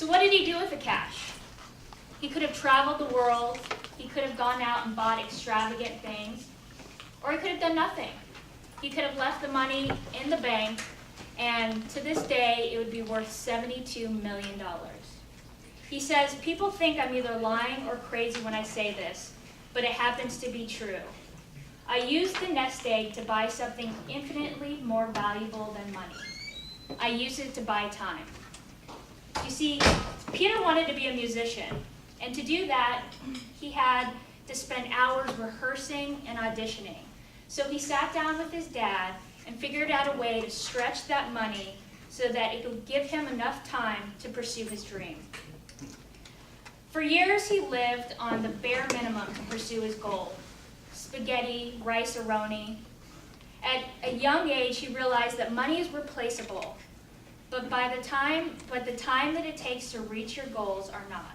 So what did he do with the cash? He could have traveled the world, he could have gone out and bought extravagant things, or he could have done nothing. He could have left the money in the bank, and to this day, it would be worth $72 million. He says, people think I'm either lying or crazy when I say this, but it happens to be true. I used the nest egg to buy something infinitely more valuable than money. I used it to buy time. You see, Peter wanted to be a musician, and to do that, he had to spend hours rehearsing and auditioning. So he sat down with his dad and figured out a way to stretch that money so that it would give him enough time to pursue his dream. For years, he lived on the bare minimum to pursue his goal: spaghetti, rice-a-roni. At a young age, he realized that money is replaceable, but the time that it takes to reach your goals are not.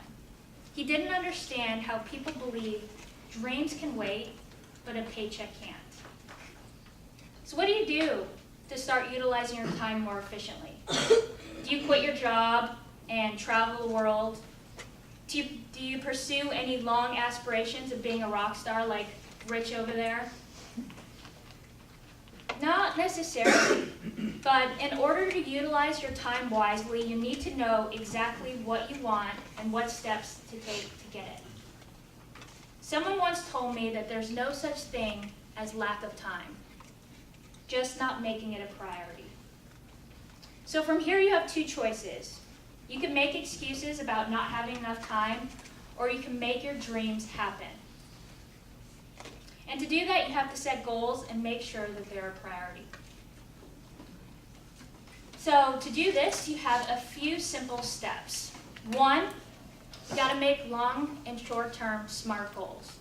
He didn't understand how people believe dreams can wait, but a paycheck can't. So what do you do to start utilizing your time more efficiently? Do you quit your job and travel the world? Do you pursue any long aspirations of being a rock star like Rich over there? Not necessarily, but in order to utilize your time wisely, you need to know exactly what you want and what steps to take to get it. Someone once told me that there's no such thing as lack of time, just not making it a priority. So from here you have two choices. You can make excuses about not having enough time, or you can make your dreams happen. And to do that, you have to set goals and make sure that they're a priority. So to do this, you have a few simple steps. One, you got to make long and short-term SMART goals.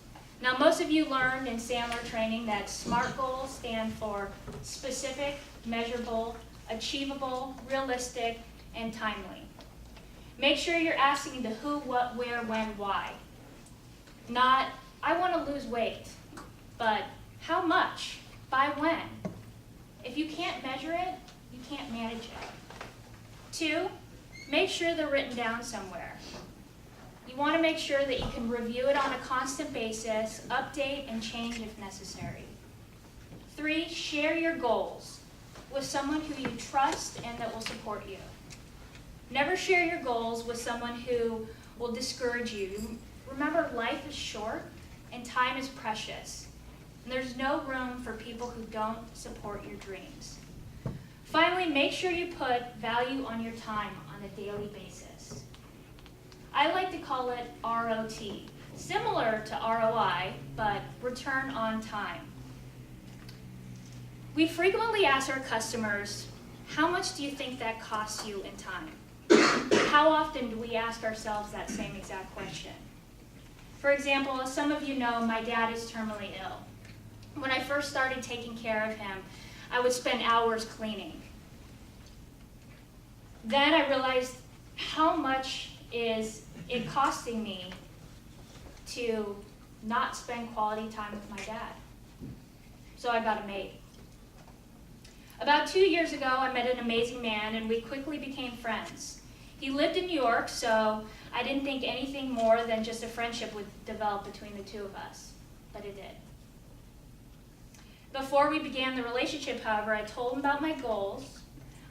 Now, most of you learned in Sandler training that SMART goals stand for specific, measurable, achievable, realistic, and timely. Make sure you're asking the who, what, where, when, why. Not, I want to lose weight, but how much? By when? If you can't measure it, you can't manage it. Two, make sure they're written down somewhere. You want to make sure that you can review it on a constant basis, update and change if necessary. Three, share your goals with someone who you trust and that will support you. Never share your goals with someone who will discourage you. Remember, life is short and time is precious. And there's no room for people who don't support your dreams. Finally, make sure you put value on your time on a daily basis. I like to call it ROT, similar to ROI, but return on time. We frequently ask our customers, how much do you think that costs you in time? How often do we ask ourselves that same exact question? For example, as some of you know, my dad is terminally ill. When I first started taking care of him, I would spend hours cleaning. Then I realized how much is it costing me to not spend quality time with my dad. So I got a maid. About 2 years ago, I met an amazing man and we quickly became friends. He lived in New York, so I didn't think anything more than just a friendship would develop between the two of us, but it did. Before we began the relationship, however, I told him about my goals.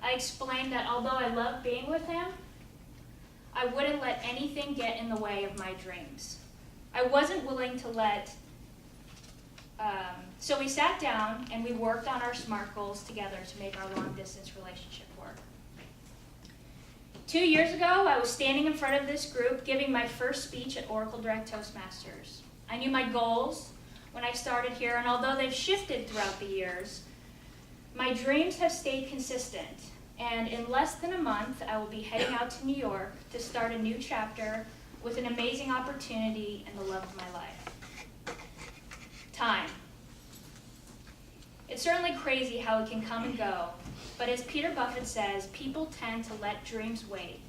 I explained that although I loved being with him, I wouldn't let anything get in the way of my dreams. I wasn't willing to so we sat down and we worked on our SMART goals together to make our long-distance relationship work. 2 years ago, I was standing in front of this group giving my first speech at Oracle Direct Toastmasters. I knew my goals when I started here, and although they've shifted throughout the years, my dreams have stayed consistent. And in less than a month, I will be heading out to New York to start a new chapter with an amazing opportunity and the love of my life. Time. It's certainly crazy how it can come and go, but as Peter Buffett says, people tend to let dreams wait,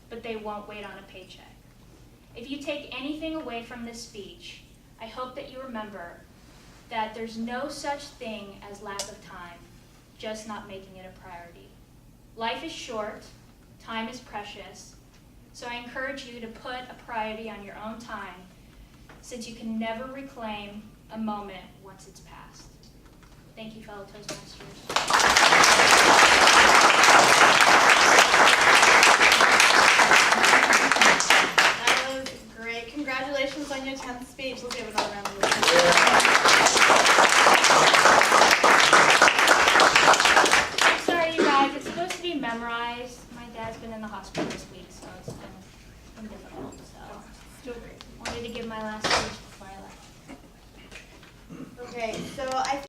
but they won't wait on a paycheck. If you take anything away from this speech, I hope that you remember that there's no such thing as lack of time, just not making it a priority. Life is short, time is precious, So I encourage you to put a priority on your own time, since you can never reclaim a moment once it's passed. Thank you, fellow Toastmasters. That was great. Congratulations on your 10th speech. Let's give another round of applause. I'm sorry, you guys. It's supposed to be memorized. My dad's been in the hospital this week, so it's been difficult. So Still great. wanted to give my last speech before I left. Okay, so I